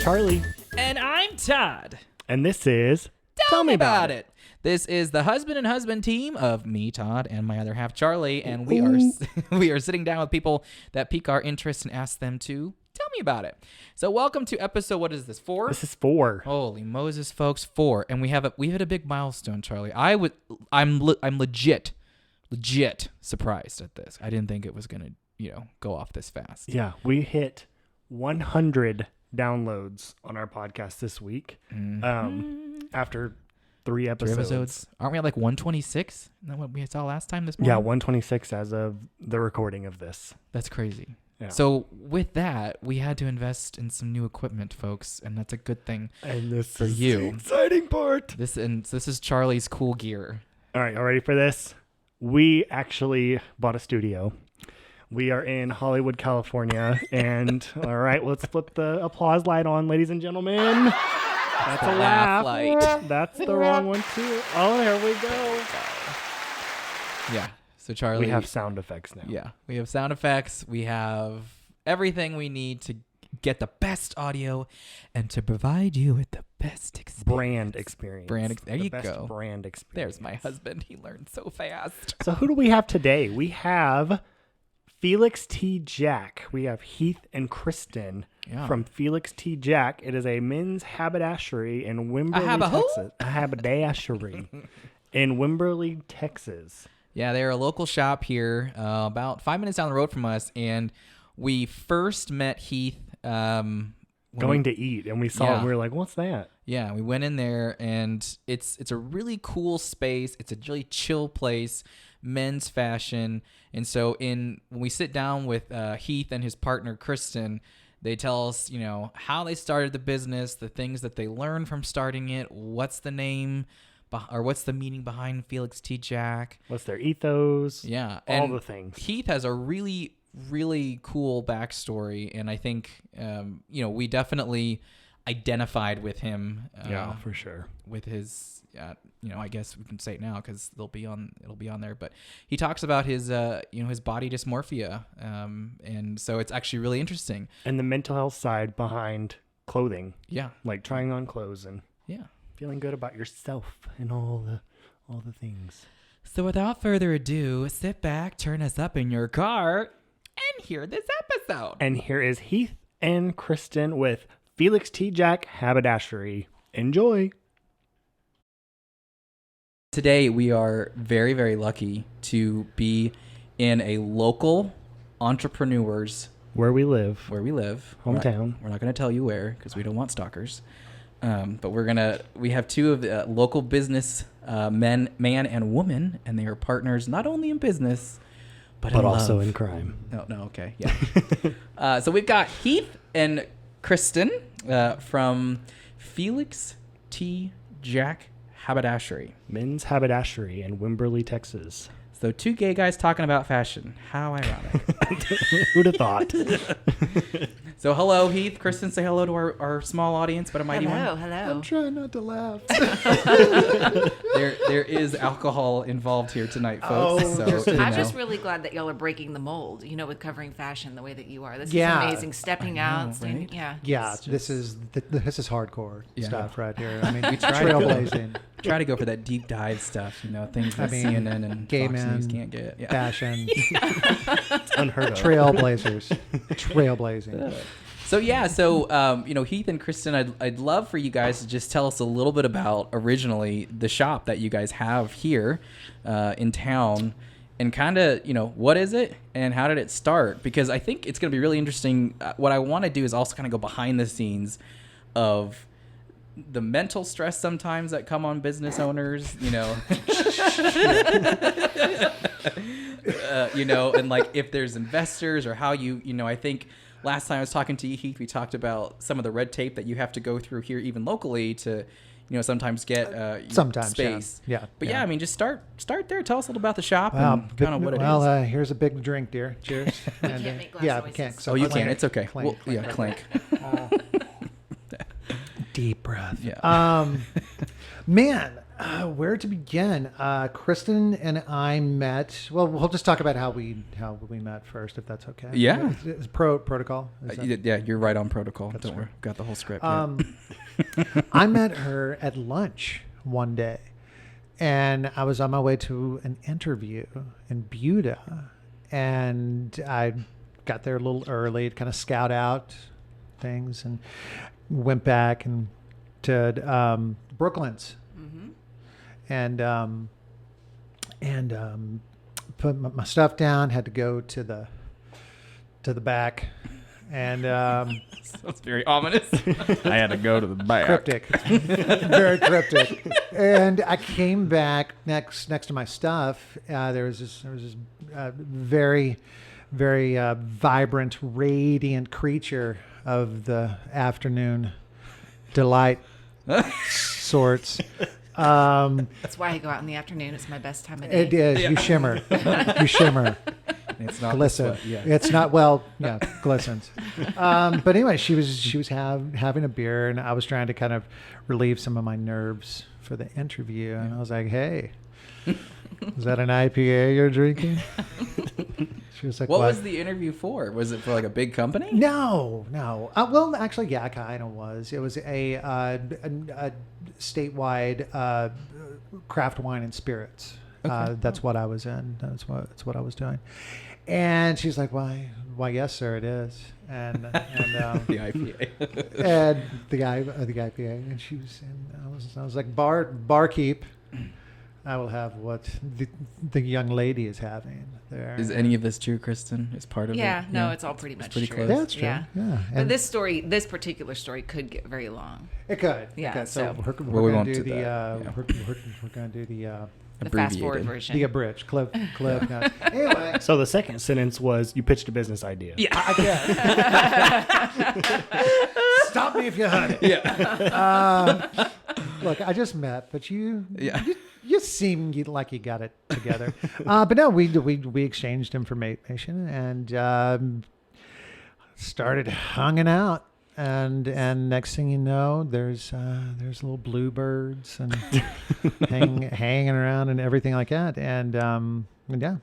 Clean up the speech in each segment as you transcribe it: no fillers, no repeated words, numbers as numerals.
Charlie. And I'm Todd. And this is Tell Me About It. This is the husband and husband team of me, Todd, and my other half, Charlie. And we are sitting down with people that pique our interest and ask them to tell me about it. So welcome to episode, what is this, 4? This is 4. Holy Moses, folks, 4. And we hit a big milestone, Charlie. I'm legit surprised at this. I didn't think it was going to, go off this fast. Yeah, we hit 100 downloads on our podcast this week. After 3 episodes. Aren't we at like 126? Isn't that what we saw last time this morning? Yeah, 126 as of the recording of this. That's crazy. Yeah. So with that, we had to invest in some new equipment, folks, and that's a good thing. And this for is you. the exciting part. This is Charlie's cool gear. All right, y'all ready for this? We actually bought a studio. We are in Hollywood, California, and all right, let's flip the applause light on, ladies and gentlemen. That's a laugh. Light. That's the wrong one too. Oh, there we go. Yeah. So Charlie, we have sound effects now. Yeah, we have sound effects. We have everything we need to get the best audio and to provide you with the best brand experience. There you best go. Brand experience. There's my husband. He learned so fast. So who do we have today? We have Felix T. Jack. We have Heath and Kristen from Felix T. Jack. It is a men's haberdashery in Wimberley, Texas. A haberdashery in Wimberley, Texas. Yeah, they're a local shop here, about 5 minutes down the road from us, and we first met Heath going to eat, and we saw him. We were like, "What's that?" Yeah, we went in there, and it's a really cool space. It's a really chill place, men's fashion. And so when we sit down with Heath and his partner Kristen, they tell us, how they started the business, the things that they learned from starting it, what's the name or what's the meaning behind Felix T. Jack, what's their ethos, all the things. Heath has a really, really cool backstory, and I think we definitely identified with him. Yeah, for sure. With his, I guess we can say it now because it'll be on there. But he talks about his, his body dysmorphia, and so it's actually really interesting. And the mental health side behind clothing. Yeah, like trying on clothes and feeling good about yourself and all the things. So without further ado, sit back, turn us up in your car, and hear this episode. And here is Heath and Kristen with Felix T. Jack Haberdashery. Enjoy. Today we are very, very lucky to be in a local entrepreneurs where we live, hometown. We're not going to tell you where because we don't want stalkers. But we have 2 of the local business man and woman, and they are partners not only in business but in also love. In crime. No, okay, yeah. So we've got Heath and Kristen from Felix T. Jack Haberdashery. Men's haberdashery in Wimberley, Texas. So 2 gay guys talking about fashion. How ironic. Who'd have thought? So hello, Heath. Kristen, say hello to our small audience, but a mighty one. Hello. I'm trying not to laugh. There is alcohol involved here tonight, folks. I'm just really glad that y'all are breaking the mold, with covering fashion the way that you are. This is amazing. Stepping out. Right? Yeah, this is hardcore stuff right here. I mean, we try trailblazing. Try to go for that deep dive stuff, things that CNN and gay Fox men News can't get. Yeah. Fashion. It's unheard of. Trailblazers. Trailblazing. So Heath and Kristen, I'd love for you guys to just tell us a little bit about originally the shop that you guys have here in town, and kind of what is it and how did it start? Because I think it's going to be really interesting. What I want to do is also kind of go behind the scenes of the mental stress sometimes that come on business owners, and like if there's investors or how I think last time I was talking to you, Heath, we talked about some of the red tape that you have to go through here, even locally, to sometimes get space. Yeah. But I mean, just start there. Tell us a little about the shop and kind of what it is. Well, here's a big drink, dear. Cheers. And, can't make glass we noises. can't. So you can. It's okay. Clink, clink. Deep breath. Yeah. Man, Where to begin? Kristen and I met. Well, we'll just talk about how we met first, if that's okay. Yeah. It's protocol. Yeah, you're right on protocol. Don't worry. Got the whole script. I met her at lunch one day, and I was on my way to an interview in Buda, and I got there a little early to kind of scout out things, and went back and to Brooklands. And put my stuff down. Had to go to the back, and That's very ominous. I had to go to the back. cryptic, very cryptic. And I came back next to my stuff. There was this very, very vibrant, radiant creature of the afternoon delight sorts. That's why I go out in the afternoon. It's my best time of day. It is. Yeah. You shimmer. You shimmer. It's not Glisten. Yeah. It's not glistens. But anyway, she was having a beer, and I was trying to kind of relieve some of my nerves for the interview. And I was like, "Hey, is that an IPA you're drinking?" She was like, What was the interview for? Was it for like a big company? No. Well, actually, yeah, kind of was. It was a statewide craft wine and spirits. Okay. That's what I was in. That's what I was doing. And she's like, "Why, yes, sir, it is." And the IPA. and the IPA. And she was, and I was like, barkeep. I will have what the young lady is having there. Is any of this true, Kristen? Is part of it? Yeah, no, it's all pretty much pretty true. close. Yeah, it's true. Yeah. But this particular story could get very long. It could. Yeah, It could. so- we're Well, we going won't to do do the that. we're going to do the The fast forward Abbreviated. version. the abridged clip notes. Anyway, So the second sentence was you pitched a business idea. Yeah. I guess. Stop me if you heard it. Yeah. Look, I just met, but you Yeah. seem like you got it together. But no, we exchanged information and started hanging out. And next thing you know, there's little bluebirds and hanging around and everything like that. And yeah.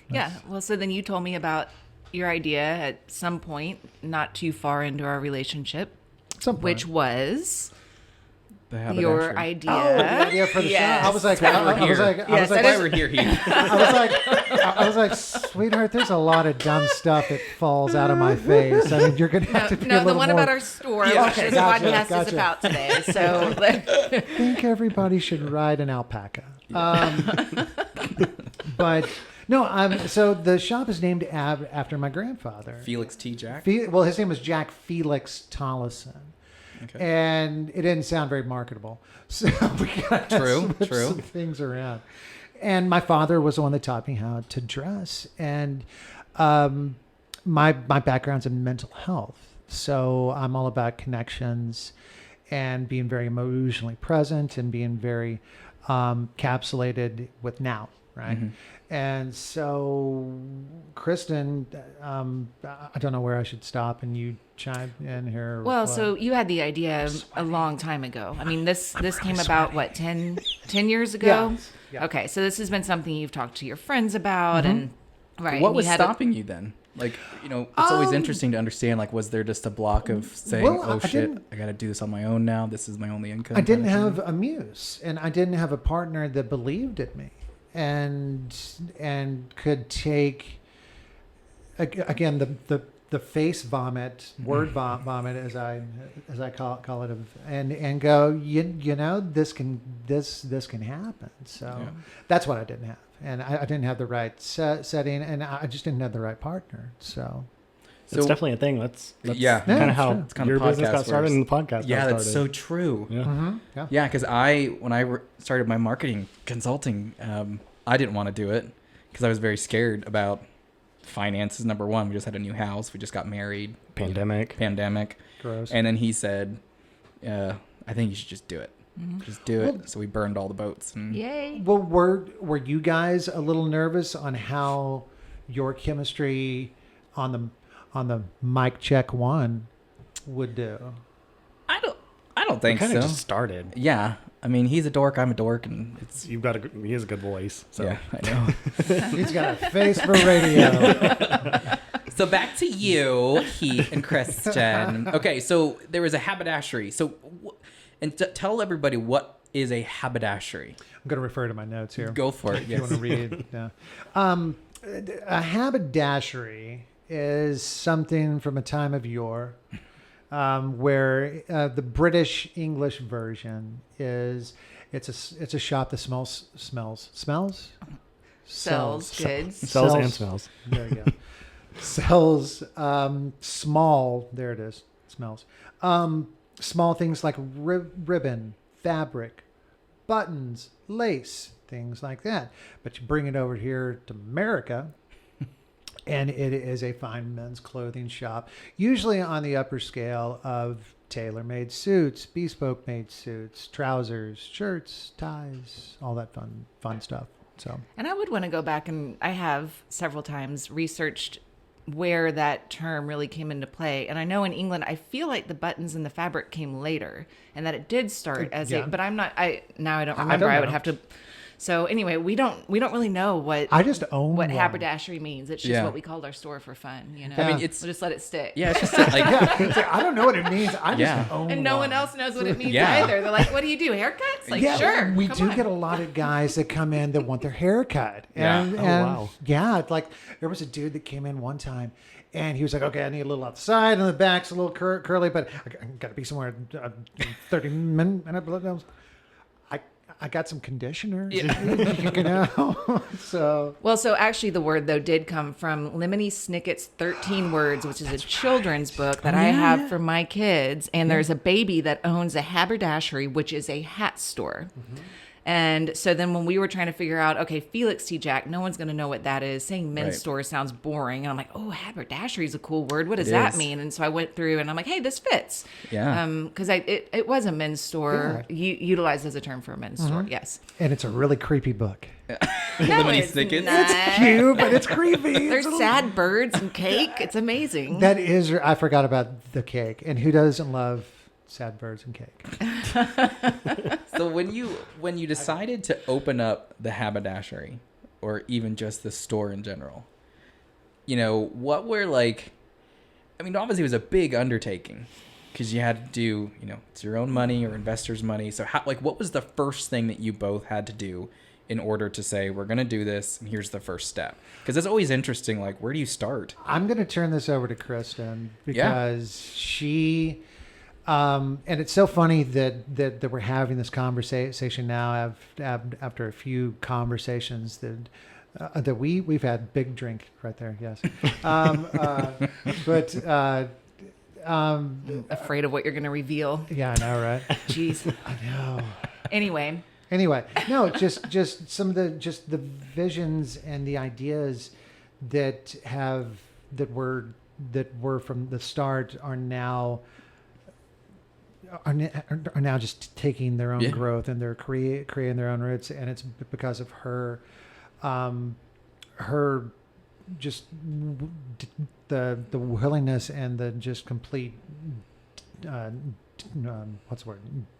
Yeah. Well, so then you told me about your idea at some point, not too far into our relationship, which was The haberdashery. your idea. Oh, the idea for the Yes. show. I was like, That's why I we're was here. like, Yes, that That's is- why we're here, Heath. I was like, sweetheart, there's a lot of dumb stuff that falls out of my face. I mean, you're gonna have to be a No, little the one more. about our store, Yeah, which okay, this gotcha, podcast is gotcha. about today. So I think everybody should ride an alpaca. But no, so the shop is named after my grandfather. Felix T. Jack. Well, his name was Jack Felix Tollison. Okay. And it didn't sound very marketable. So we got to switch True. some things around. And my father was the one that taught me how to dress. And my background's in mental health. So I'm all about connections and being very emotionally present and being very capsulated with now, right? Mm-hmm. And so, Kristen, I don't know where I should stop, and you chime in here. well, so you had the idea a long time ago. I mean, this came about, what, 10 years ago? Yeah. Okay, so this has been something you've talked to your friends about, and right. What and was you had stopping you then? Like, it's always interesting to understand, like, was there just a block of saying, I got to do this on my own now. This is my only income. I didn't have a muse, and I didn't have a partner that believed in me and could take, again, the face vomit, word vomit, as I call it, and go, you know, this can happen. So that's what I didn't have, and I didn't have the right setting, and I just didn't have the right partner. So it's definitely a thing. That's kind of how it's kind your of business got started and the podcast got started. Yeah, that's so true. Yeah. mm-hmm. Yeah, because when I started my marketing consulting, I didn't want to do it because I was very scared about finances. Number one, we just had a new house. We just got married. Pandemic. Gross. And then he said, I think you should just do it. Mm-hmm. Just do it. So we burned all the boats. And Yay. Well, were you guys a little nervous on how your chemistry on the mic check one would do? I don't think kind so. of just started. Yeah. I mean, he's a dork. I'm a dork, and it's he has a good voice. So. Yeah, I know. He's got a face for radio. So back to you, Heath and Kristen. Okay, so there was a haberdashery. So, tell everybody, what is a haberdashery? I'm going to refer to my notes here. Go for it. If you want to read. Yeah. A haberdashery is something from a time of yore, where the British English version is it's a shop that sells goods. Sells and smells. There you go. Sells small. There it is. Smells. Small things like ribbon, fabric, buttons, lace, things like that. But you bring it over here to America, and it is a fine men's clothing shop, usually on the upper scale of tailor-made suits, bespoke-made suits, trousers, shirts, ties, all that fun stuff. So. And I would want to go back, and I have several times researched where that term really came into play. And I know in England, I feel like the buttons and the fabric came later, and that it did start as but I don't remember. I would have to. So anyway, we don't really know what haberdashery means. It's just what we called our store for fun, you know. I mean, we'll just let it stick. Yeah, it's just like I don't know what it means. I just own and no one else knows what it means either. They're like, "What do you do? Haircuts?" Like, sure. We do get a lot of guys that come in that want their hair cut. And, wow. Yeah, like there was a dude that came in one time. And he was like, okay, I need a little outside, and the back's a little curly, but I got to be somewhere 30 minutes. I got some conditioner, you know. So actually, the word though did come from Lemony Snicket's 13 Words, which is a children's book that I have for my kids. And there's a baby that owns a haberdashery, which is a hat store. Mm-hmm. And so then when we were trying to figure out, okay, Felix T. Jack, no one's going to know what that is. Saying men's store sounds boring. And I'm like, oh, haberdashery is a cool word. What does that mean? And so I went through and I'm like, hey, this fits. Yeah. Because it was a men's store, utilized as a term for a men's store. Yes. And it's a really creepy book. No, it's not. It's cute, but it's creepy. There's sad birds and cake. It's amazing. That is, I forgot about the cake. And who doesn't love sad birds and cake? So when you decided to open up the haberdashery, or even just the store in general, you know, what were like? I mean, obviously it was a big undertaking because you had to do, you know, it's your own money or investors' money. So what was the first thing that you both had to do in order to say, we're going to do this, and here's the first step? Because it's always interesting, like, where do you start? I'm going to turn this over to Kristen because she. And it's so funny that we're having this conversation now after a few conversations that we've had. Big drink right there, yes. Afraid of what you're going to reveal. Yeah, I know, right? Jeez. I know. Anyway, no, just some of the visions and the ideas that were from the start are now just taking their own growth, and they're creating their own roots, and it's because of her just the willingness and the just complete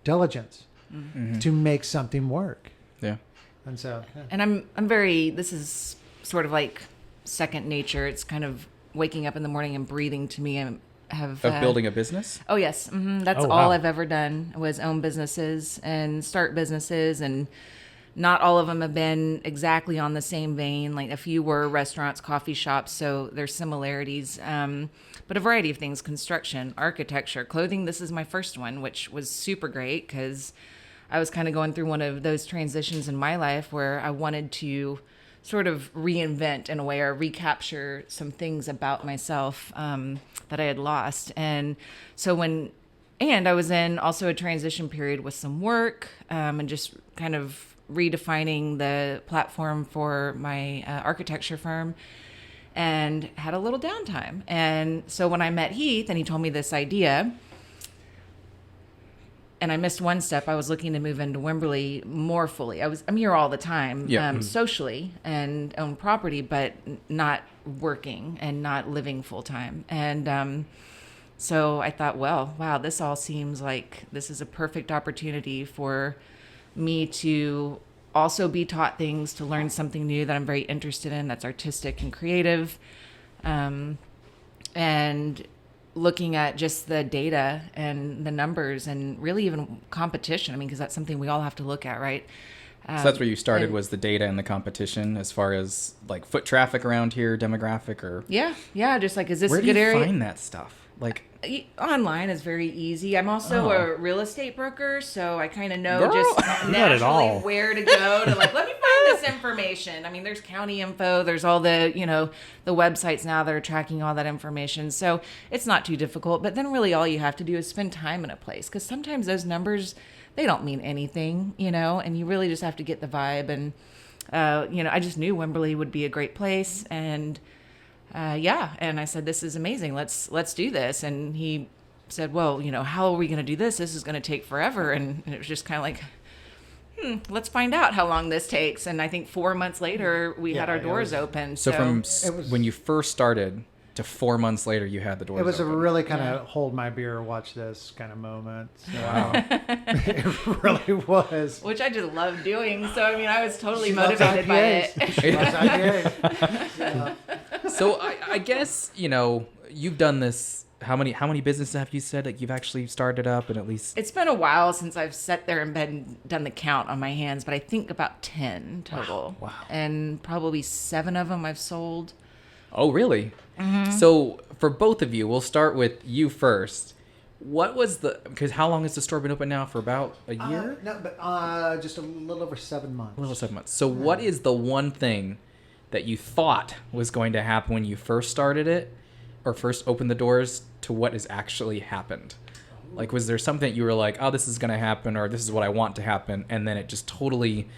diligence to make something work. Yeah. And so and I'm very, this is sort of like second nature. It's kind of waking up in the morning and breathing to me. Of building a business? Oh, yes. Mm-hmm. That's all I've ever done was own businesses and start businesses. And not all of them have been exactly on the same vein. Like a few were restaurants, coffee shops. So there's similarities. But a variety of things: construction, architecture, clothing. This is my first one, which was super great because I was kind of going through one of those transitions in my life where I wanted to sort of reinvent in a way, or recapture some things about myself that I had lost. And so I was in also a transition period with some work and just kind of redefining the platform for my architecture firm, and had a little downtime. And so when I met Heath and he told me this idea, and I missed one step. I was looking to move into Wimberley more fully. I'm here all the time, socially, and own property, but not working and not living full time. And so I thought, well, wow, this all seems like this is a perfect opportunity for me to also be taught things, to learn something new that I'm very interested in, that's artistic and creative. And looking at just the data and the numbers and really even competition. I mean, because that's something we all have to look at, right? So that's where you started, was the data and the competition as far as like foot traffic around here, demographic, or yeah, just like, is this where a good area? Where do you find that stuff? Like online is very easy. I'm also a real estate broker, so I kind of know Girl. just Not at naturally all. where to go to like, let me find this information. I mean, there's county info, there's all the, the websites now that are tracking all that information. So it's not too difficult, but then really all you have to do is spend time in a place, because sometimes those numbers, they don't mean anything, and you really just have to get the vibe. And, I just knew Wimberley would be a great place. And, and I said, this is amazing. Let's do this. And he said, well, how are we going to do this? This is going to take forever. And it was just kind of like, let's find out how long this takes. And I think 4 months later, we had our doors open. So from when you first started to 4 months later, you had the doors open. It was a really kind of hold my beer, watch this kind of moment. So Wow. It really was. Which I just love doing. So, I mean, I was totally motivated by it. She loves IPAs. Yeah. So I guess, you've done this. How many businesses have you said that you've actually started up, and at least? It's been a while since I've sat there in bed and done the count on my hands, but I think about 10 total. Wow. And probably 7 of them I've sold. Oh, really? Mm-hmm. So for both of you, we'll start with you first. What was because how long has the store been open now? For about a year? No, but just a little over 7 months. A little over 7 months. So what is the one thing that you thought was going to happen when you first started it, or first opened the doors, to what has actually happened? Like, was there something that you were like, oh, this is going to happen, or this is what I want to happen, and then it just totally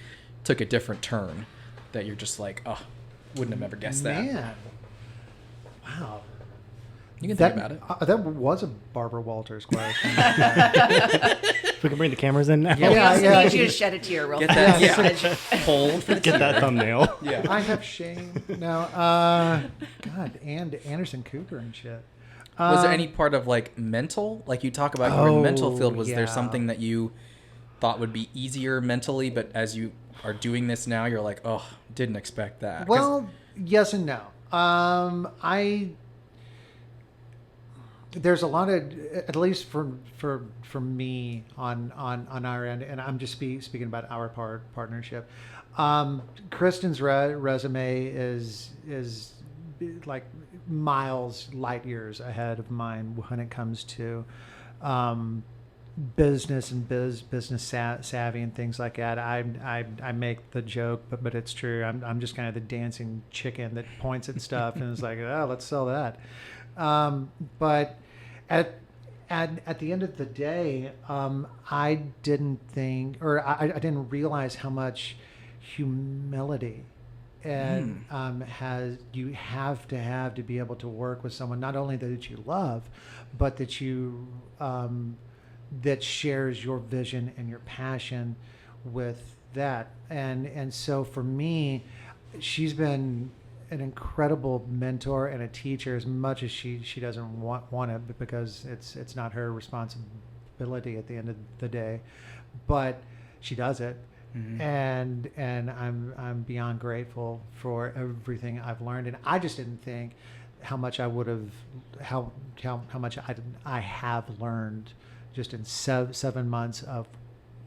took a different turn that you're just like, oh, wouldn't have ever guessed that? Man. Wow. You can think about it. That was a Barbara Walters question. If we can bring the cameras in now. I need you to shed a tear real fast. Hold for the Get that thumbnail. Yeah. I have shame. No. God, and Anderson Cooper and shit. Was there any part of like mental, like you talk about, you were in the mental field? Was there yeah. something that you thought would be easier mentally, but as you are doing this now, you're like, oh, didn't expect that? Well, yes and no. There's a lot of, at least for me on our end, and I'm just speaking about our partnership. Kristen's resume is like light years ahead of mine when it comes to business and business savvy and things like that. I make the joke, but it's true. I'm just kind of the dancing chicken that points at stuff and is like, oh, let's sell that. But at the end of the day, I didn't think, or I didn't realize how much humility and you have to be able to work with someone not only that you love, but that you that shares your vision and your passion with that. And so for me, she's been an incredible mentor and a teacher, as much as she doesn't want it, because it's not her responsibility at the end of the day, but she does it. Mm-hmm. And I'm beyond grateful for everything I've learned. And I just didn't think how much I would have, how much I have learned just in 7 months of,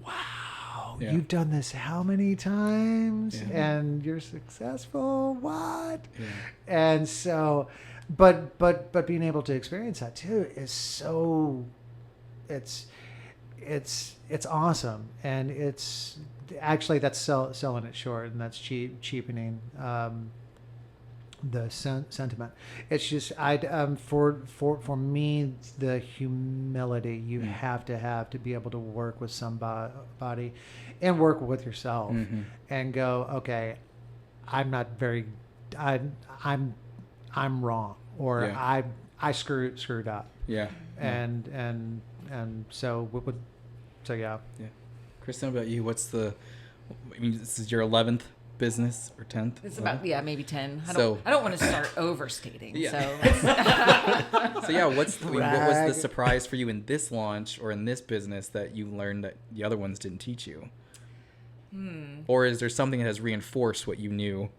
wow, you've done this how many times and you're successful? What? Yeah. And so, but being able to experience that too is so, it's awesome. And it's actually, that's selling it short, and that's cheapening the sentiment. It's just for me, the humility you have to be able to work with somebody and work with yourself and go, okay, I'm wrong, or I screwed up. Yeah. And so yeah. Kristen, how about you? This is your 11th business, or 10th? It's about, maybe 10. I don't want to start overstating. Yeah. So what was the surprise for you in this launch or in this business that you learned that the other ones didn't teach you? Or is there something that has reinforced what you knew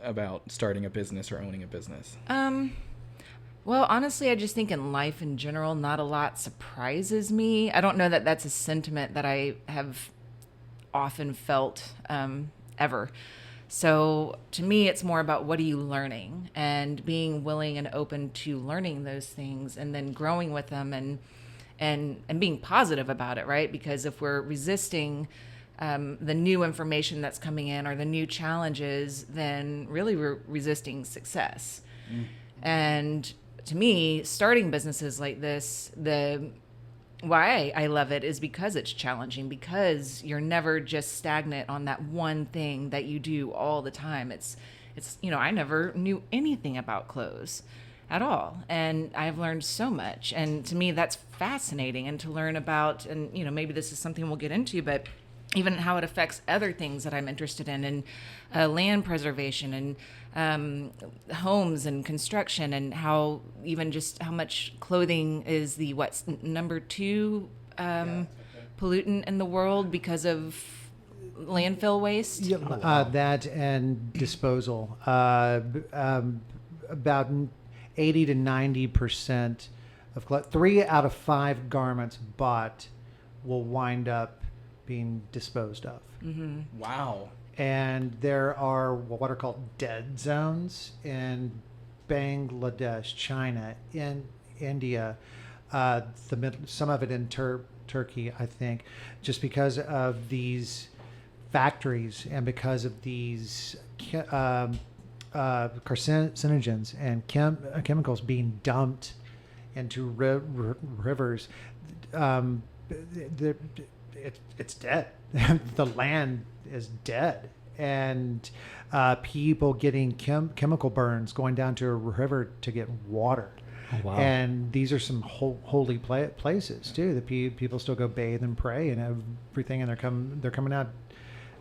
about starting a business or owning a business? Well, honestly, I just think in life in general, not a lot surprises me. I don't know that that's a sentiment that I have often felt ever. So to me, it's more about what are you learning and being willing and open to learning those things and then growing with them and being positive about it, right? Because if we're resisting the new information that's coming in or the new challenges, then really we're resisting success. And to me, starting businesses like this, why I love it is because it's challenging, because you're never just stagnant on that one thing that you do all the time. It's I never knew anything about clothes at all, and I've learned so much, and to me that's fascinating. And to learn about, and maybe this is something we'll get into, but even how it affects other things that I'm interested in land preservation and homes and construction, and how even just how much clothing is the number 2 pollutant in the world because of landfill waste. That and disposal. About 80 to 90% of 3 out of 5 garments bought will wind up being disposed of. Wow. And there are what are called dead zones in Bangladesh, China, in India, some of it in Turkey, I think, just because of these factories and because of these carcinogens and chemicals being dumped into rivers. It's dead. The land is dead, and people getting chemical burns going down to a river to get water. Oh, wow. And these are some holy places too. The people still go bathe and pray and everything, and they're coming out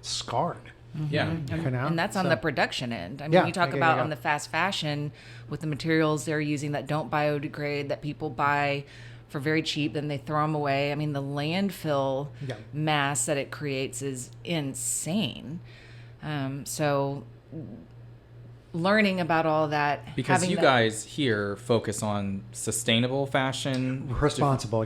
scarred. Yeah. And that's on the production end. I mean, you talk about on the fast fashion with the materials they're using that don't biodegrade, that people buy for very cheap, then they throw them away. I mean, the landfill mass that it creates is insane. So learning about all that. Because you guys here focus on sustainable fashion. Responsible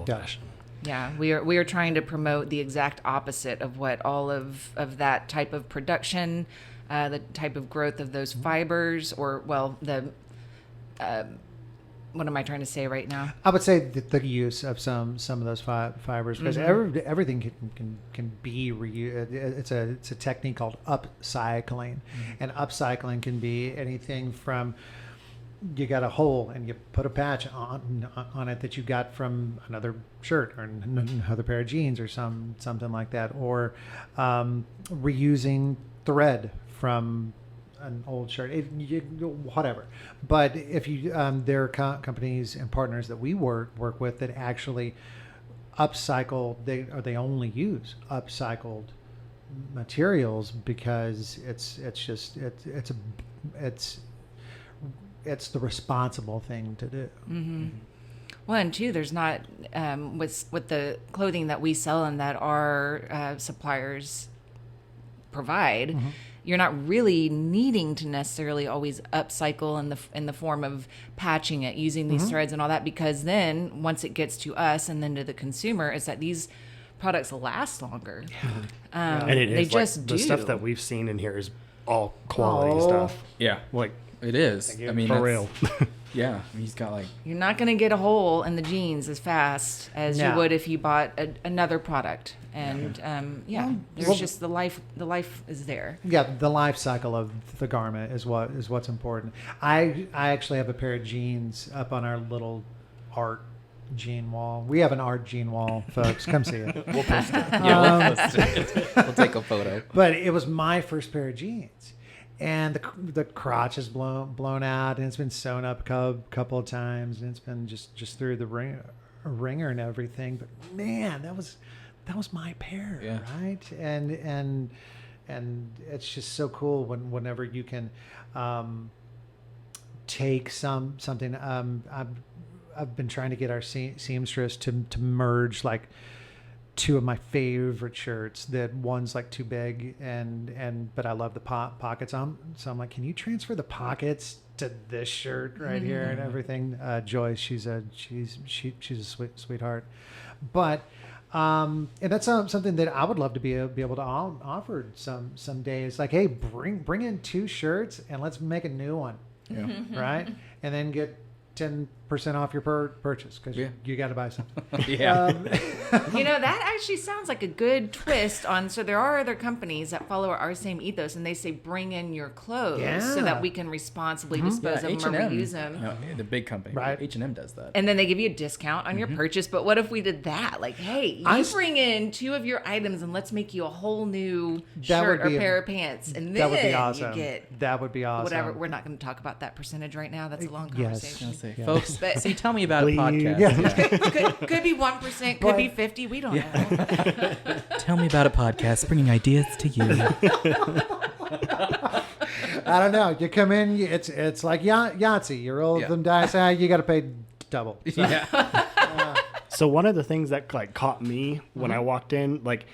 fashion. Yeah, we are trying to promote the exact opposite of what all of that type of production, the type of growth of those fibers, or what am I trying to say right now? I would say the use of some of those fibers, because everything can be reused. It's a technique called upcycling, and upcycling can be anything from you got a hole and you put a patch on it that you got from another shirt or another pair of jeans or something like that, or reusing thread from an old shirt, whatever. But if you there are companies and partners that we work with that actually upcycle, they only use upcycled materials, because it's the responsible thing to do. Well, and two, there's not with the clothing that we sell and that our suppliers provide. You're not really needing to necessarily always upcycle in the form of patching it, using these threads and all that, because then once it gets to us and then to the consumer, it's that these products last longer. And it is, just the stuff that we've seen in here is all quality stuff. Yeah, Like, it is. I mean, for real. Yeah, he's got like. You're not going to get a hole in the jeans as fast as you would if you bought another product. And there's just the life is there. Yeah, the life cycle of the garment is what's important. I actually have a pair of jeans up on our little art jean wall. We have an art jean wall, folks. Come see it. We'll post it. Yeah, we'll post it. We'll take a photo. But it was my first pair of jeans. And the crotch is blown out, and it's been sewn up a couple of times, and it's been just through the ringer and everything. But man, that was my pair, right? And it's just so cool whenever you can take something. I've been trying to get our seamstress to merge like two of my favorite shirts that one's like too big but I love the pockets on. So I'm like, can you transfer the pockets to this shirt right here and everything? Joyce, she's a sweetheart. But and that's something that I would love to be able to offer some days. Like, hey, bring in 2 shirts and let's make a new one, right? And then get 10% off your purchase because you got to buy something. That actually sounds like a good twist on. So there are other companies that follow our same ethos, and they say bring in your clothes so that we can responsibly dispose of them or reuse them. No, the big company, right? H&M does that, and then they give you a discount on your purchase. But what if we did that? Like, hey, you bring in 2 of your items, and let's make you a whole new shirt or pair of pants, and then that would be awesome. You get that would be awesome. Whatever. We're not going to talk about that percentage right now. That's a long conversation. Yes. Folks, see, tell me about a podcast. Could be 1%, could be 50. We don't know. Tell me about a podcast, bringing ideas to you. I don't know. You come in, it's like Yahtzee. You roll them dice, you got to pay double. So. So one of the things that like caught me when I walked in, like,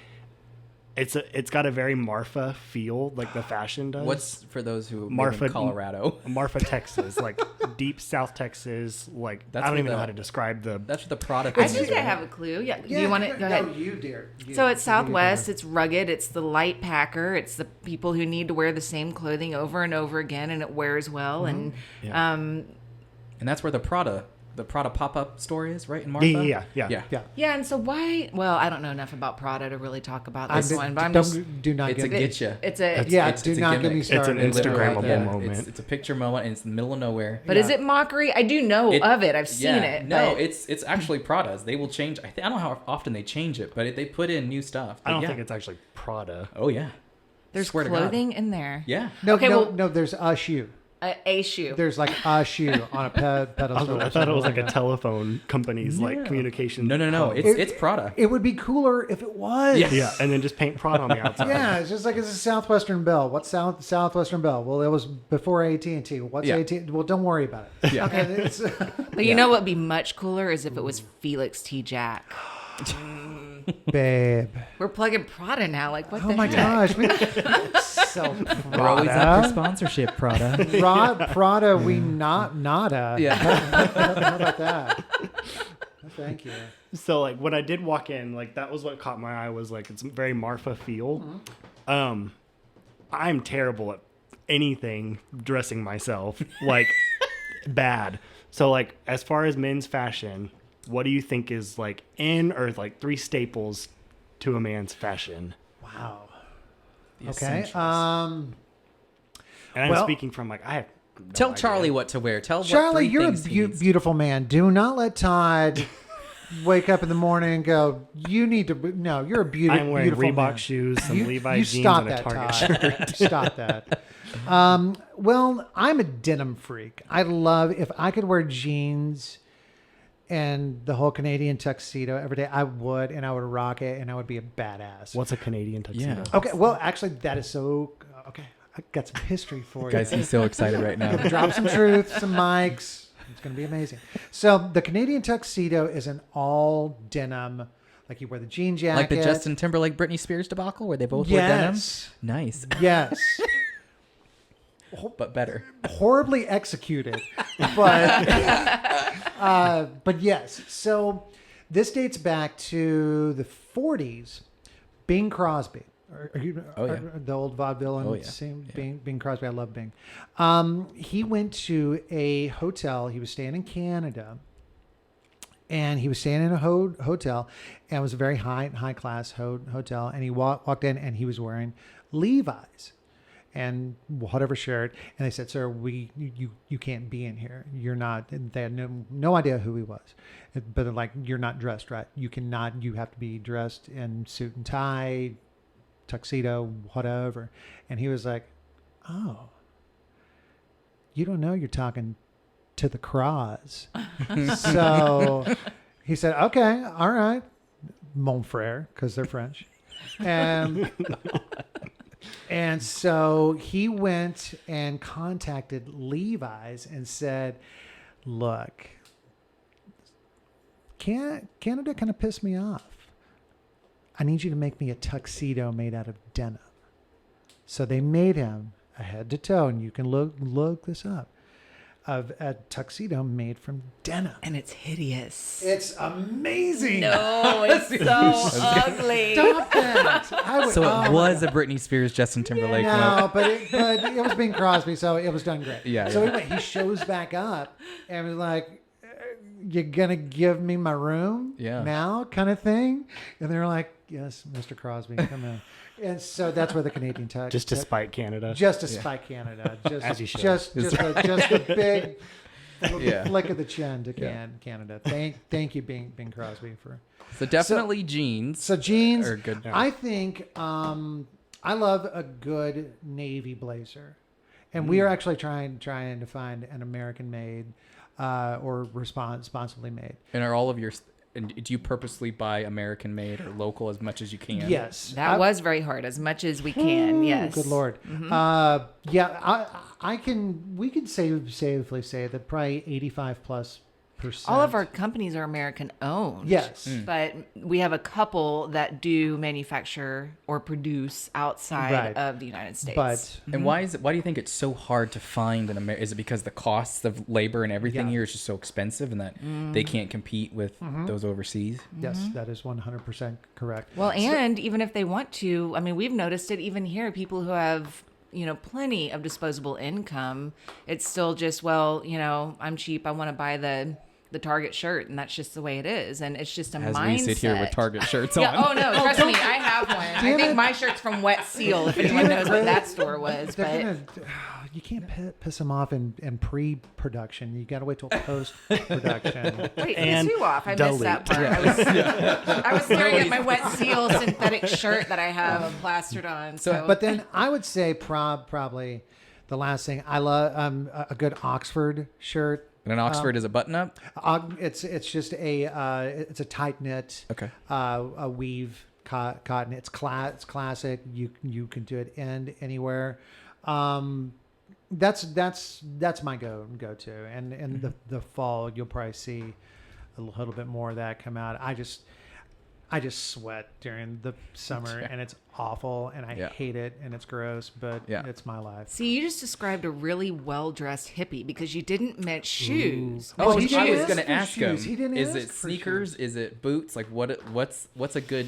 it's got a very Marfa feel, like the fashion does. What's for those who live in Colorado? Marfa, Texas, like deep South Texas. Like, I don't even know how to describe the. That's the product. I think I have a clue. Yeah. Do you want it? Go ahead. No, you, dear. So it's Southwest. It's rugged. It's the light packer. It's the people who need to wear the same clothing over and over again, and it wears well. And and that's where the Prada pop-up store is, right, in Marfa? Yeah. And so why? Well, I don't know enough about Prada to really talk about this one, but do not it's get a getcha. Do not get me started. It's an Instagrammable moment. It's a picture moment, and it's in the middle of nowhere. But is it mockery? I do know of it. I've seen it. No, it's actually Prada's. They will change. I don't know how often they change it, but they put in new stuff. I don't think it's actually Prada. Oh yeah, there's clothing in there. Yeah. No. There's a shoe. A shoe. There's like a shoe on a pedestal. I thought it was like a telephone company's like communication. No. It's Prada. It would be cooler if it was. Yeah, and then just paint Prada on the outside. Yeah, it's just like it's a Southwestern Bell. What's Southwestern Bell? Well, it was before AT&T. What's AT&T? Well, don't worry about it. Yeah. Okay. But you know what would be much cooler is if it was Felix T. Jack. Babe. We're plugging Prada now. Like, what the Oh my heck? gosh. So We're always up for sponsorship, Prada. Prada, we nada. Yeah. How about that? Thank you. So like when I did walk in, like that was what caught my eye, was like it's very Marfa feel. I'm terrible at anything dressing myself, like bad. So like as far as men's fashion, what do you think is like in or like 3 staples to a man's fashion? Wow. The Okay. essentials. And I'm speaking from like I have no Tell idea. Charlie what to wear. Charlie, you're a beautiful man. Do not let Todd wake up in the morning and go, you need to. No, you're a beautiful man. I'm wearing Reebok shoes, some Levi's jeans, stop and a that, Target Todd. shirt. Stop that. Well, I'm a denim freak. I love, if I could wear jeans and the whole Canadian tuxedo every day, I would, and I would rock it, and I would be a badass. What's a Canadian tuxedo? Yeah. Okay, well, actually, that is so... Okay, I got some history for you. Guys, he's so excited right now. Drop some truth, some mics. It's going to be amazing. So the Canadian tuxedo is an all denim. Like you wear the jean jacket. Like the Justin Timberlake, Britney Spears debacle where they both wear denim? Nice. Yes. But better. Horribly executed. But yes. So this dates back to the 40s. Bing Crosby. The old vaudevillain. Bing Crosby. I love Bing. He went to a hotel. He was staying in Canada. And he was staying in a hotel. And it was a very high class hotel. And he walked in and he was wearing Levi's and whatever shirt. And they said, sir, you can't be in here. You're not. And they had no idea who he was. But they're like, you're not dressed right. You have to be dressed in suit and tie, tuxedo, whatever. And he was like, oh, you don't know you're talking to the Cross. So he said, okay, all right, mon frere, because they're French. And so he went and contacted Levi's and said, look, Canada kind of pissed me off. I need you to make me a tuxedo made out of denim. So they made him a head to toe, and you can look this up, of a tuxedo made from denim. And it's hideous. It's amazing. No, it's so ugly. Stop that. So it was a Britney Spears, Justin Timberlake No, look. but it was Bing Crosby, so it was done great. Yeah, So yeah. anyway, he shows back up and was like, "You're gonna give me my room now," kind of thing. And they're like, "Yes, Mr. Crosby, come in." And so that's where the Canadian tug. Just to spite Canada. Just to spite Canada. Just, As you should. Just a big Yeah. flick of the chin to Canada. Thank you, Bing Crosby, for. So definitely jeans. So jeans are good. I think I love a good navy blazer, and we are actually trying to find an American made or responsibly made. And are all of your... And do you purposely buy American made or local as much as you can? Yes, That was very hard, as much as we can. Yes. Good Lord. I can. We can safely say that probably 85+%. All of our companies are American owned. Yes. But we have a couple that do manufacture or produce outside of the United States. But And why do you think it's so hard to find an American? Is it because the costs of labor and everything here is just so expensive and that they can't compete with those overseas? yes, that is 100% correct. Well, and even if they want to, I mean, we've noticed it even here, people who have, plenty of disposable income, it's still just, I'm cheap, I want to buy the Target shirt, and that's just the way it is, and it's just a As mindset. we sit here with Target shirts on. Yeah. Oh no, trust me, I have one. I think my shirt's from Wet Seal. If anyone knows what that store was, but You can't piss them off in pre-production. You got to wait till post-production. wait, And piss who off? I missed that part. I was staring at my Wet Seal synthetic shirt that I have plastered on. So, But then I would say probably the last thing I love a good Oxford shirt. And an Oxford is a button-up? It's just it's a tight knit. Okay. A weave cotton. It's classic. You can do it anywhere. That's my go to. And in the fall you'll probably see a little bit more of that come out. I just sweat during the summer and it's awful and I hate it and it's gross, but it's my life. see, you just described a really well-dressed hippie because you didn't mention shoes. Oh, he I didn't was going ask to for ask him. shoes. He didn't Is ask it for sneakers? shoes. Is it boots? Like what's a good,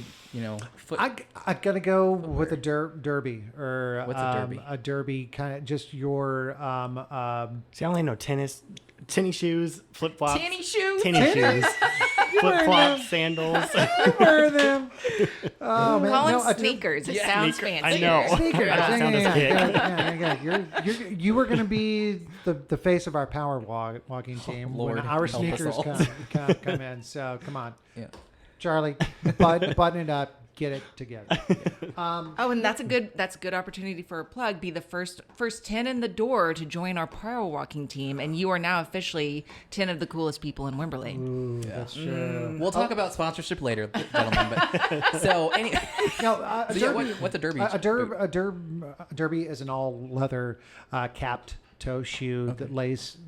foot? I gotta go with a derby or What's a derby? A derby kind of just your See, I only know tennis shoes, flip flops. Tinny shoes? Tennis shoes. Flip flops, sandals. wear them. Oh man, Call them no, sneakers. It sounds Sneaker. fancy. I know. Sneakers. That doesn't sound as Yeah. You were going to be the face of our power walking team Lord, when our help us sneakers all. come in. So come on, Yeah. Charlie, button it up, get it together. Oh, and that's a good opportunity for a plug. Be the first 10 in the door to join our power walking team, and you are now officially 10 of the coolest people in Wimberley. Ooh, that's true. We'll talk about sponsorship later, gentlemen. But so No, so yeah, what's a derby? A derby is an all leather capped toe shoe that lace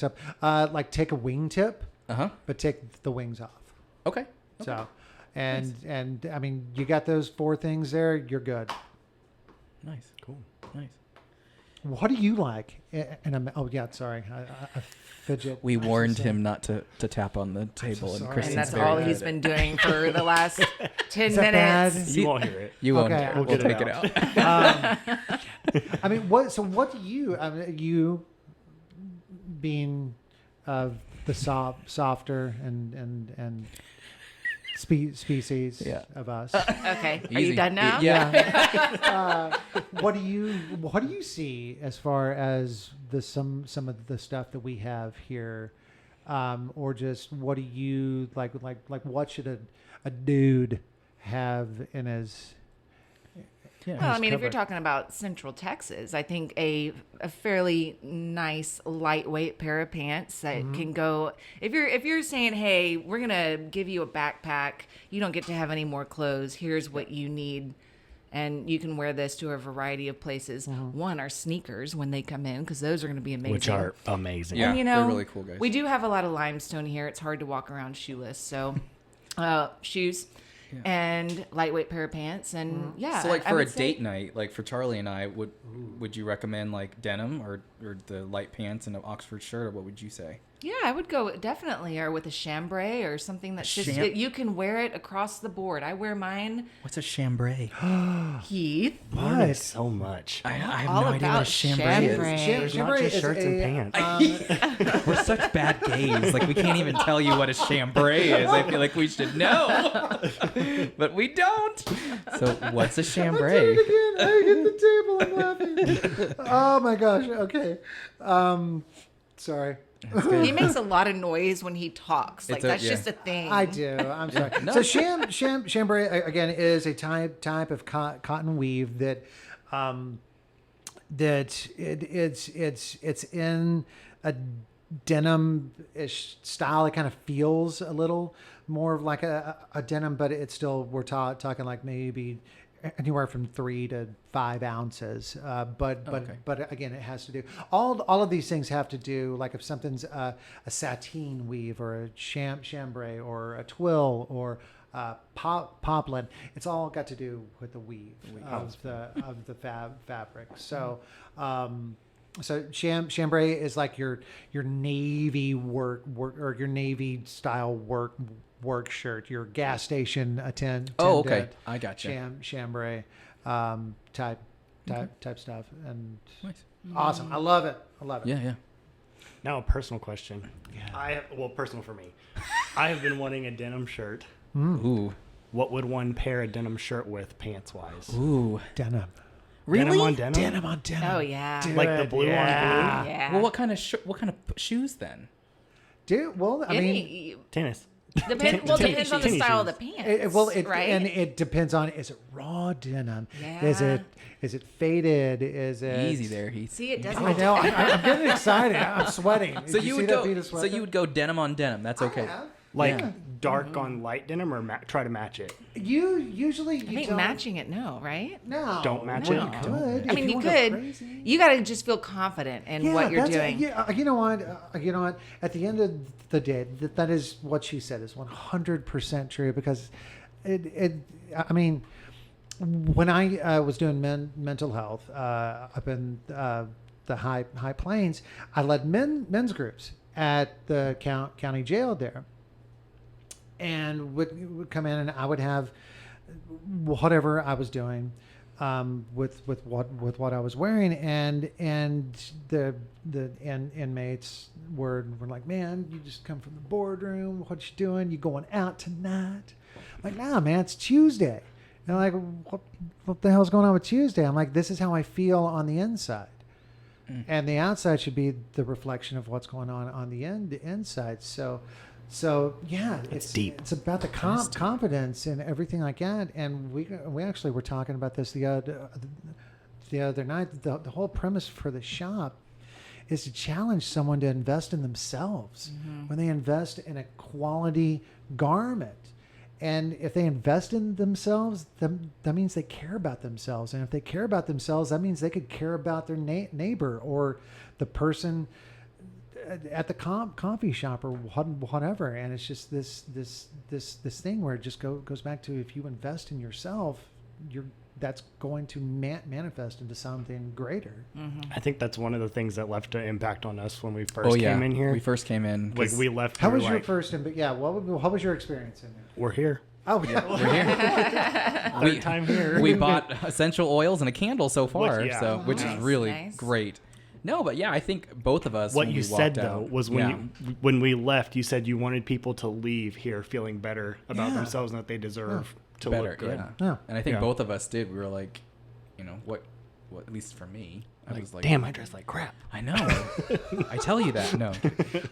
up. Like take a wingtip, but take the wings off. Okay. So, and I mean, you got those 4 things there, you're good. Nice. Cool. Nice. What do you like? Sorry, I fidget. We warned him not to tap on the table, and sorry. Kristen's And that's very all good he's at been it. doing for the last 10 Is that minutes. bad? You won't hear it. You won't. Okay, We'll we'll take get it it out. I mean, what do you? I mean, you being the softer and species of us. Okay, are Easy. you done now? Yeah. What do you see as far as some of the stuff that we have here, or just what do you like? What should a dude have in his? Well, I mean, if you're talking about Central Texas, I think a fairly nice lightweight pair of pants that can go. If you're saying, hey, we're gonna give you a backpack, you don't get to have any more clothes. Here's what you need, and you can wear this to a variety of places. One are sneakers when they come in because those are going to be amazing. Which are amazing. Yeah. And, they're really cool, guys. We do have a lot of limestone here. It's hard to walk around shoeless, so shoes. and lightweight pair of pants. And So like for a date night, like for Charlie and I, would you recommend like denim or the light pants and an Oxford shirt, or what would you say? Yeah, I would go definitely, or with a chambray or something that's you can wear it across the board. I wear mine. What's a chambray? Heath. What? So much. I have All no idea what a about chambray is. There's not just shirts and pants. We're such bad gays. Like, we can't even tell you what a chambray is. I feel like we should know. But we don't. So what's a chambray? I hit the table. I'm laughing. Oh my gosh. Okay. Sorry. He makes a lot of noise when he talks. Like that's just a thing. I do. I'm sorry. So chambray again is a type of cotton weave that it's in a denim-ish style. It kind of feels a little more like a denim, but it's still we're talking like maybe anywhere from 3 to 5 ounces. But again, it has to do all of these things have to do like if something's a sateen weave or a chambray or a twill or poplin, it's all got to do with the weave of the fabric. So. So chambray is like your navy work or your navy style work shirt, your gas station attendant. Oh, okay, I got you. Chambray type stuff, and nice. Awesome. I love it. Yeah. Now a personal question. Yeah. Personal for me. I have been wanting a denim shirt. Ooh. What would one pair a denim shirt with pants wise? Ooh. Denim. Really? Denim on denim? Denim on denim. Oh yeah. Like the blue on blue? Yeah. Well, what kind of shoes then? Dude, well, I mean, tennis. Depends on the style of the pants. Right? And it depends on, is it raw denim? Yeah. Is it faded? Is it Easy there, Heath. See, it doesn't. I know. I'm getting excited. I'm sweating. So Did you see would that go. Peter So sweating? you would go denim on denim. That's okay. Dark on light denim or try to match it? You usually I think don't. matching it, no, right? No. Don't match Well, it? you could. I mean, you wanna go could. crazy. You got to just feel confident in what you're doing. You know what? At the end of the day, that is what she said is 100% true because I mean, when I was doing mental health up in the high plains, I led men's groups at the county jail there, and would come in and I would have whatever I was doing with what I was wearing, and the inmates were like, man, you just come from the boardroom, what you doing? You going out tonight? I'm like, nah, man, it's Tuesday. And they're like, what the hell's going on with Tuesday? I'm like, this is how I feel on the inside. And the outside should be the reflection of what's going on the inside. So yeah, it's deep. It's about the confidence and everything like that. And we actually were talking about this the other night. The whole premise for the shop is to challenge someone to invest in themselves when they invest in a quality garment. And if they invest in themselves, that means they care about themselves. And if they care about themselves, that means they could care about their neighbor or the person at the coffee shop or whatever. And it's just this thing where it just goes back to, if you invest in yourself, that's going to manifest into something greater. I think that's one of the things that left an impact on us when we first came in here. We first came in. Like we left. How was your first? What was your experience in there? We're here. Oh yeah, We're here. Third time here. We bought essential oils and a candle so far, which is Nice, really nice. great. No, but yeah, I think both of us. What when you we said walked though out, was when we left, you said you wanted people to leave here feeling better about themselves and that they deserve to better, look good. Yeah. And I think both of us did. We were like, what at least for me, I was like, damn, I dress like crap. I know. I tell you that.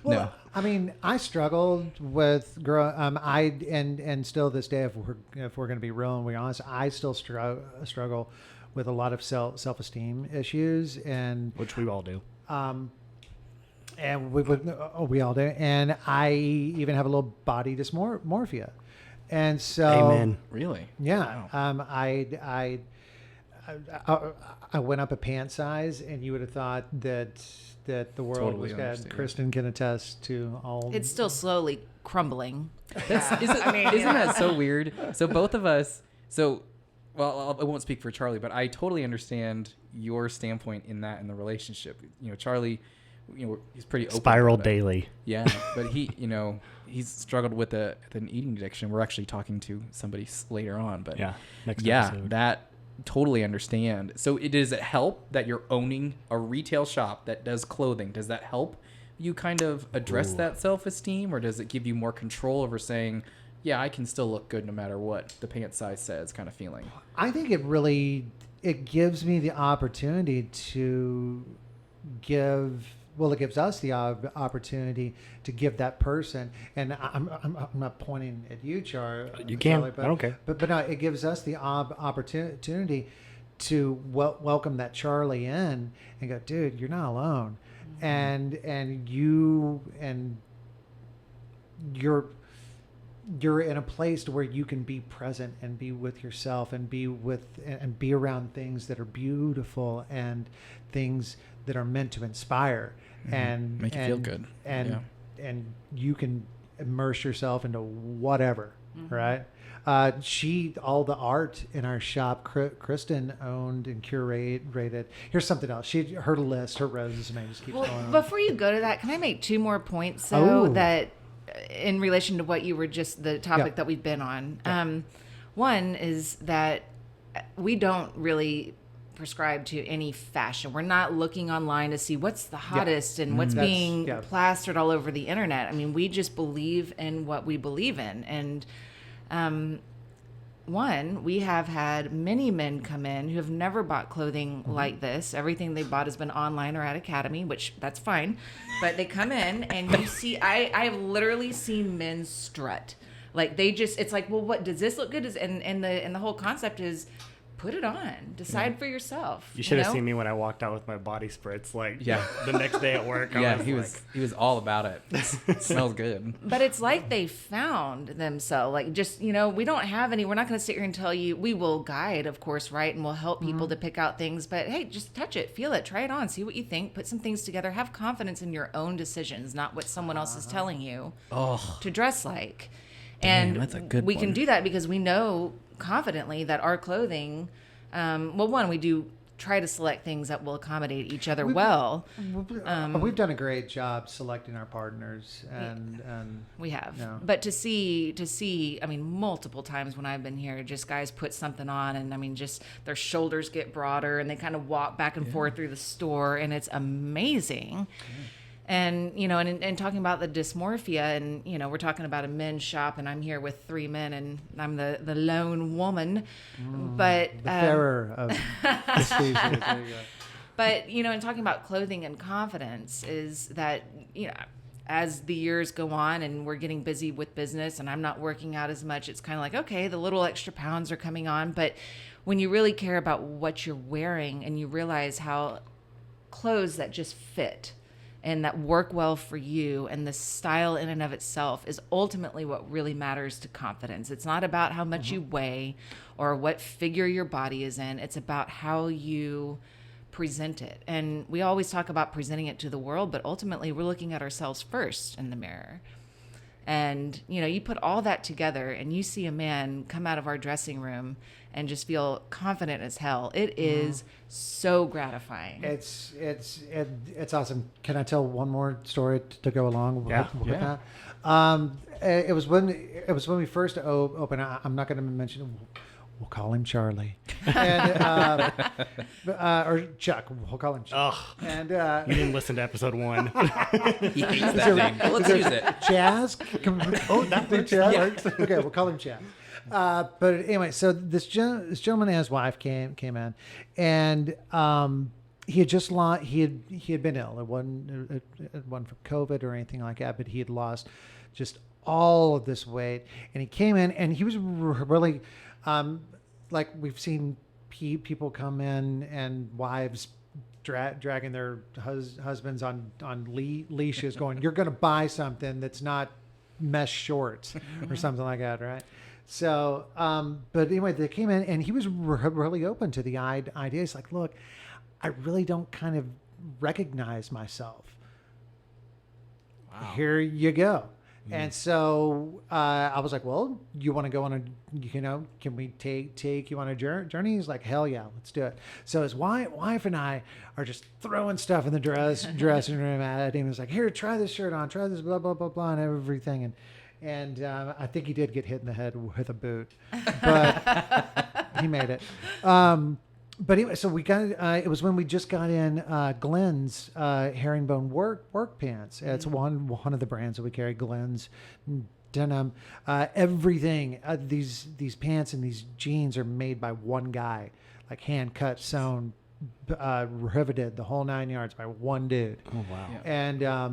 No. I mean, I struggled with and still this day, if we're going to be real and we're honest, I still struggle with a lot of self-esteem issues, and Which we all do. and we all do, and I even have a little body dysmorphia, and so Amen. Really? yeah, Wow. I went up a pant size, and you would have thought that the world Totally was bad. understand. Kristen can attest to all. It's still slowly crumbling. Isn't that so weird? So both of us. Well, I won't speak for Charlie, but I totally understand your standpoint in the relationship. Charlie, he's pretty open Spiral about it. daily. Yeah, but he's struggled with an eating addiction. We're actually talking to somebody later on, but next episode. that totally understand. So does it help that you're owning a retail shop that does clothing? Does that help you kind of address that self-esteem, or does it give you more control over saying, yeah, I can still look good no matter what the pant size says, kind of feeling? I think it gives me the opportunity to give. Well, it gives us the opportunity to give that person, and I'm not pointing at you, Charlie. You can. Charlie, but, I don't care. But no, it gives us the opportunity to welcome that Charlie in and go, dude, you're not alone, and you're in a place to where you can be present and be with yourself and be around things that are beautiful and things that are meant to inspire and make you feel good, and you can immerse yourself into whatever, right? All the art in our shop, Kristen owned and curated. Here's something else. Her list, her resume just keeps going on. Before you go to that, can I make 2 more points that in relation to what you were just the topic that we've been on? Yeah. One is that we don't really prescribe to any fashion. We're not looking online to see what's the hottest and what's being plastered all over the internet. I mean, we just believe in what we believe in. And we have had many men come in who have never bought clothing like this. Everything they bought has been online or at Academy, which that's fine. But they come in and you see, I have literally seen men strut. Like it's like, well, what does this look good? And the whole concept is, put it on. Decide for yourself. You should have seen me when I walked out with my body spritz. The next day at work. He was all about it. It smells good. But it's like they found themselves. Like just, we don't have any. We're not going to sit here and tell you. We will guide, of course, right? And we'll help people to pick out things. But hey, just touch it, feel it, try it on, see what you think. Put some things together. Have confidence in your own decisions, not what someone else is telling you to dress like. And that's a good we one. can do that because we know confidently that our clothing, we do try to select things that will accommodate each other well. We've done a great job selecting our partners, and we have. Yeah. But to see, I mean, multiple times when I've been here, just guys put something on, and I mean, just their shoulders get broader, and they kind of walk back and forth through the store, and it's amazing. Yeah. And, and talking about the dysmorphia, and, we're talking about a men's shop, and I'm here with 3 men, and I'm the lone woman. But the fairer of the species. There you go. But, and talking about clothing and confidence is that, as the years go on and we're getting busy with business and I'm not working out as much, it's kind of like, okay, the little extra pounds are coming on. But when you really care about what you're wearing and you realize how clothes that just fit and that work well for you, and the style in and of itself is ultimately what really matters to confidence. It's not about how much you weigh or what figure your body is in. It's about how you present it. And we always talk about presenting it to the world, but ultimately we're looking at ourselves first in the mirror. And, you put all that together and you see a man come out of our dressing room and just feel confident as hell. It is so gratifying. It's awesome. Can I tell one more story to go along with that? It was when we first opened. I'm not going to mention. We'll call him Charlie, and, or Chuck. We'll call him Chuck. Ugh. And you didn't listen to episode 1. He hates that name. Well, let's use it. Chaz. That works. Chaz. Okay, we'll call him Chaz. But anyway, so this gentleman and his wife came in, and he had just lost. He had been ill. It wasn't from COVID or anything like that, but he had lost just all of this weight, and he came in, and he was really. Like we've seen people come in and wives dragging their husbands on leashes going, you're going to buy something that's not mesh shorts or something like that, right? So, but anyway, they came in and he was really open to the idea. He's like, look, I really don't kind of recognize myself. Wow. Here you go. And so I was like, well, you want to go on a, can we take you on a journey? He's like, hell yeah, let's do it. So his wife and I are just throwing stuff in the dressing room at him. He's like, here, try this shirt on, try this, blah, blah, blah, blah, and everything. And I think he did get hit in the head with a boot, but he made it. But anyway, so we got, it was when we just got in Glenn's herringbone work pants. It's one of the brands that we carry, Glenn's denim. Everything, these pants and these jeans are made by one guy, like hand cut, sewn, riveted, the whole 9 yards by one dude. Oh, wow. Yeah.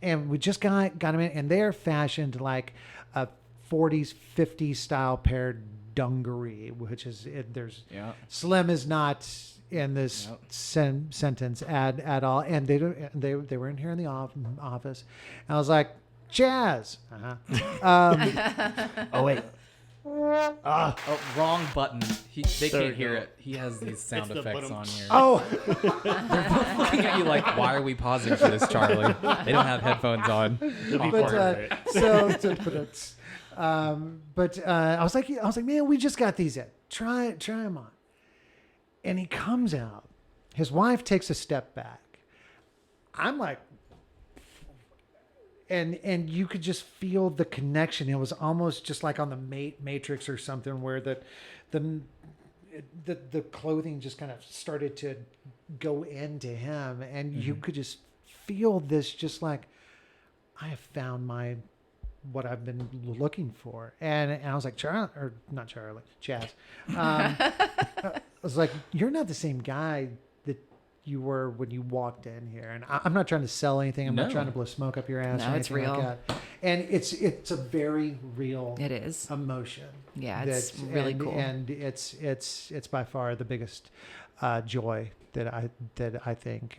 And we just got them in, and they're fashioned like a 40s, 50s style pair dungaree, which is there's slim is not in this sentence at all. And they were in here in the office, and I was like, Jazz. Oh wait. Wrong button. They can't hear it. He has these sound effects on here. Oh, They're both looking at you like, why are we pausing for this, Charlie? They don't have headphones on. But I was like, man, we just got these in. Try them on. And he comes out. His wife takes a step back. I'm like, and you could just feel the connection. It was almost just like on the Matrix or something, where the clothing just kind of started to go into him, and you could just feel this, just like, I have found what I've been looking for. And I was like, Chaz. I was like, you're not the same guy that you were when you walked in here. And I'm not trying to sell anything. I'm not trying to blow smoke up your ass. No, or it's anything real. Like that. And it's a very real emotion. Yeah, it's really cool. And it's by far the biggest joy that I think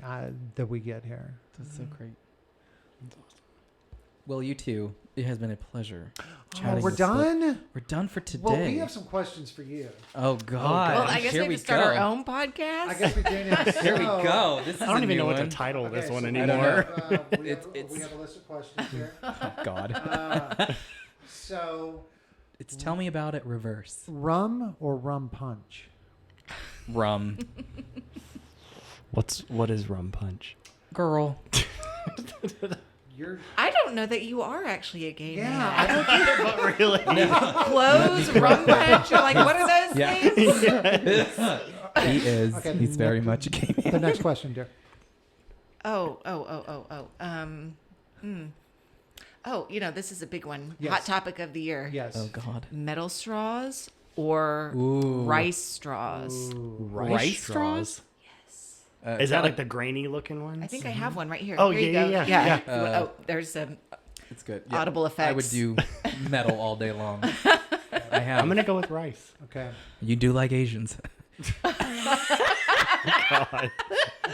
that we get here. That's so great. That's awesome. Well, you two, it has been a pleasure chatting. We're done? We're done for today. Well, we have some questions for you. Oh, God. Well, I guess we have to start our own podcast. I guess we do. Here we go. This is I don't even know what to title this one anymore. We have a list of questions here. Oh, God. So... It's tell me about it reverse. Rum or rum punch? Rum. What is rum punch? Girl. I don't know that you are actually a gay man. I don't think But really? Clothes, rum punch, or like, what are those things? He is. Okay, He's very much a gay man. the next question, dear. Oh, this is a big one. Yes. Hot topic of the year. Yes. Oh, God. Metal straws or rice straws? Rice straws? Is that like the grainy looking ones? I think I have one right here. Oh, here you go. yeah. There's some It's good. audible effects. I would do metal all day long. I have. I'm gonna go with rice. Okay. You do like Asians. God.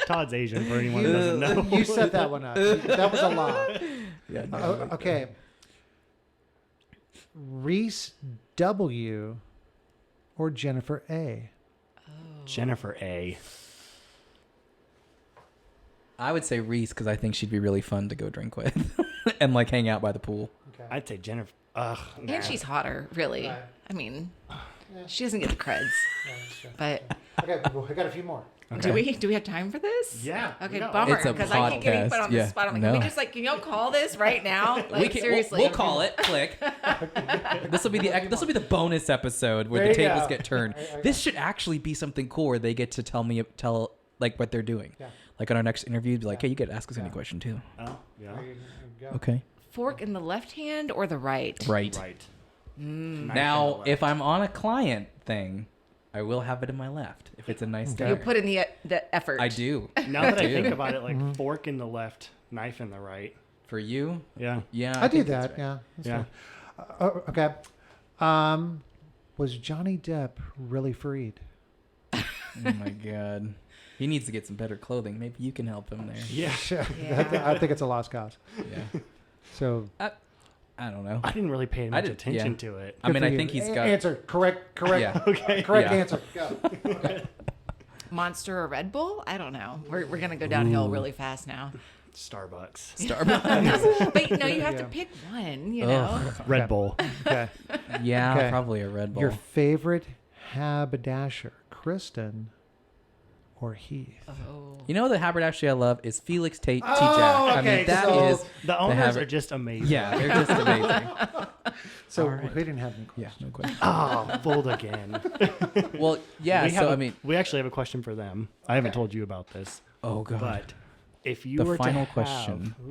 Todd's Asian for anyone who doesn't know. You set that one up. That was a lie. Yeah. Okay. Reese W. or Jennifer A. Jennifer A. I would say Reese because I think she'd be really fun to go drink with and like hang out by the pool. Okay. I'd say Jennifer. Ugh. Nah. And she's hotter, really. Right. I mean, she doesn't get the creds. But Okay, well, I got a few more. Okay. do we have time for this? Yeah. Okay, No. bummer, It's a because I keep getting put on the podcast. spot. I'm like, Yeah, can no. we just can y'all call this right now? Like, seriously. We'll call it. Click. This will be the bonus episode where There the you tables go. get turned. Okay. This should actually be something cool where they get to tell like what they're doing. Yeah. Like on our next interview, be like, hey, you get to ask us any question too. Oh, yeah. There you go. Okay. Fork in the left hand or the right? Right. Right. Now, if I'm on a client thing, I will have it in my left if it's a nice day. You put in the effort. I do. Now that I do. think about it, like fork in the left, knife in the right. For you? Yeah. Yeah. I do think that's that. right. Yeah. That's Yeah. fine. Okay. Was Johnny Depp really freed? Oh my God. He needs to get some better clothing. Maybe you can help him there. Yeah. Sure. Yeah. I think it's a lost cause. Yeah. So I don't know. I didn't really pay much attention to it. I mean, I think he's got... Answer. Correct. Yeah. Okay. Correct answer. Go. Okay. Monster or Red Bull? I don't know. We're going to go downhill really fast now. Starbucks. But no, you have to pick one, you know. Red Bull. Okay. Yeah, Okay. probably a Red Bull. Your favorite haberdasher, Kristen or Heath? Oh. You know the haberdashery I love is Felix T. Jack. Oh, I okay, mean, that so is The owners are just amazing. Yeah, they're just amazing. So right. we didn't have any questions. Yeah, no question. Oh, fooled again. Well, yeah. We actually have a question for them. I haven't told you about this. Oh god. But if you The were final to question. have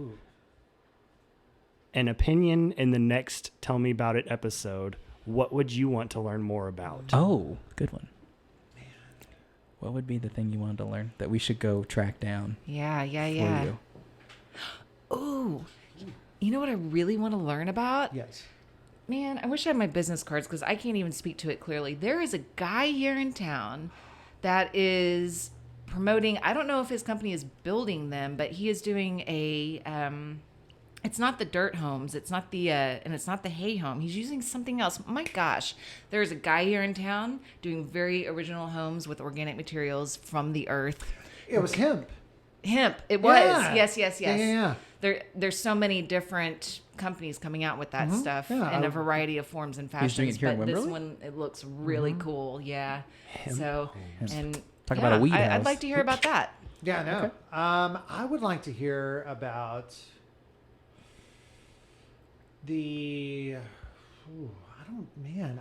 an opinion in the next Tell Me About It episode, what would you want to learn more about? Oh, good one. Man. What would be the thing you wanted to learn that we should go track down? Yeah. For you? Ooh. You know what I really want to learn about? Yes. Man, I wish I had my business cards because I can't even speak to it clearly. There is a guy here in town that is promoting, I don't know if his company is building them, but he is doing a, it's not the dirt homes, it's not the, and it's not the hay home. He's using something else. My gosh, there's a guy here in town doing very original homes with organic materials from the earth. It was hemp. Hemp. It was. Yeah. Yes. Yeah. There's so many different companies coming out with that stuff Yeah. in a variety of forms and fashions. doing it here in but this Wimberley? one, it looks really cool. Yeah. So, and Talk about a weed I'd house. like to hear about that. Yeah, I know. Okay. I would like to hear about the.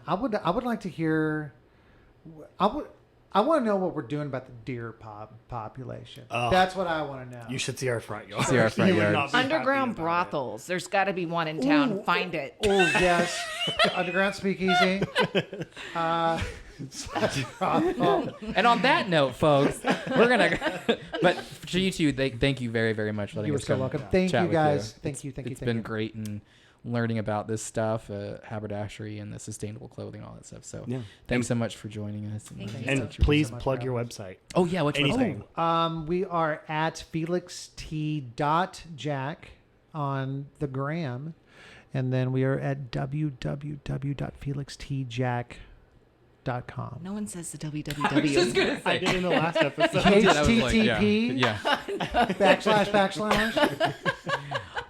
I would like to hear. I want to know what we're doing about the deer population. That's what I want to know. You should see our front yard. See our front You would yard. not be happy Underground about brothels. There's got to be one in town. Ooh, Find it. Oh yes, underground speakeasy. And on that note, folks, we're gonna. But to you two, thank you very, very much for letting You were us so come welcome. Thank chat you with guys. Thank It's you. It's been great and learning about this stuff, haberdashery and the sustainable clothing, all that stuff. So Yeah. thanks so much for joining us. Thank you. And please plug your website. Oh yeah, what's Anything. We are at felixt.jack on the gram, and then we are at www.felixtjack.com. No one says the www. I did in the last episode. HTTP Yeah. //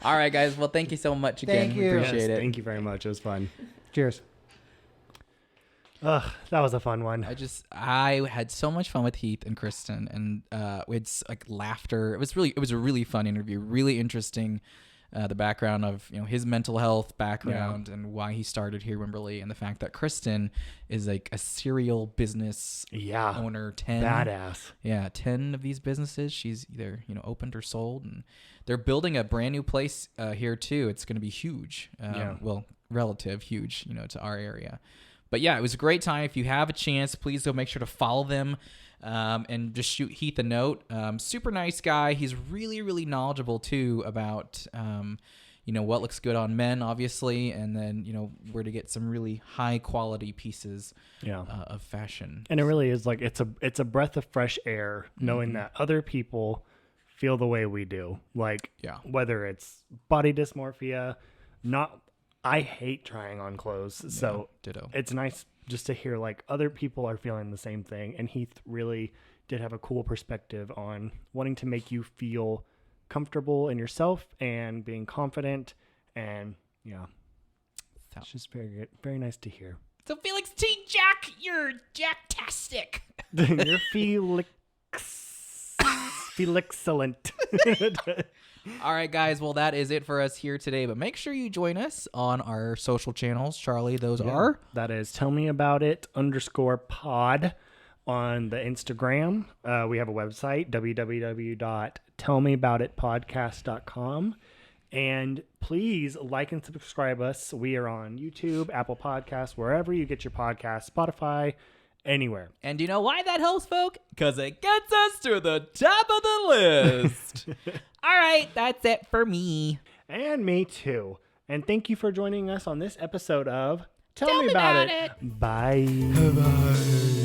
All right, guys. Well, thank you so much again. Thank We you. appreciate it. Thank you very much. It was fun. Cheers. Ugh, that was a fun one. I had so much fun with Heath and Kristen, and we had like laughter. It was a really fun interview, really interesting. The background of his mental health background and why he started here in Wimberley, and the fact that Kristen is like a serial business owner. 10 badass. Yeah, 10 of these businesses she's either opened or sold, and they're building a brand new place here too. It's going to be huge. Well, relative huge, to our area. But yeah, it was a great time. If you have a chance, please go make sure to follow them. And just shoot Heath a note. Super nice guy. He's really, really knowledgeable too about, what looks good on men, obviously, and then where to get some really high quality pieces of fashion. And it really is like it's a breath of fresh air knowing that other people feel the way we do. Like whether it's body dysmorphia, I hate trying on clothes, so ditto. It's nice just to hear like other people are feeling the same thing. And Heath really did have a cool perspective on wanting to make you feel comfortable in yourself and being confident. And it's just very good, very nice to hear. So Felix T. Jack, you're Jack-tastic. You're Felixcellent. All right, guys. Well, that is it for us here today. But make sure you join us on our social channels. Charlie, those are? That is Tell Me About It _pod on the Instagram. We have a website, www.tellmeaboutitpodcast.com. And please like and subscribe us. We are on YouTube, Apple Podcasts, wherever you get your podcasts, Spotify, anywhere. And do you know why that helps, folk? Because it gets us to the top of the list. All right, that's it for me. And me too. And thank you for joining us on this episode of Tell Me About It. Bye. Bye.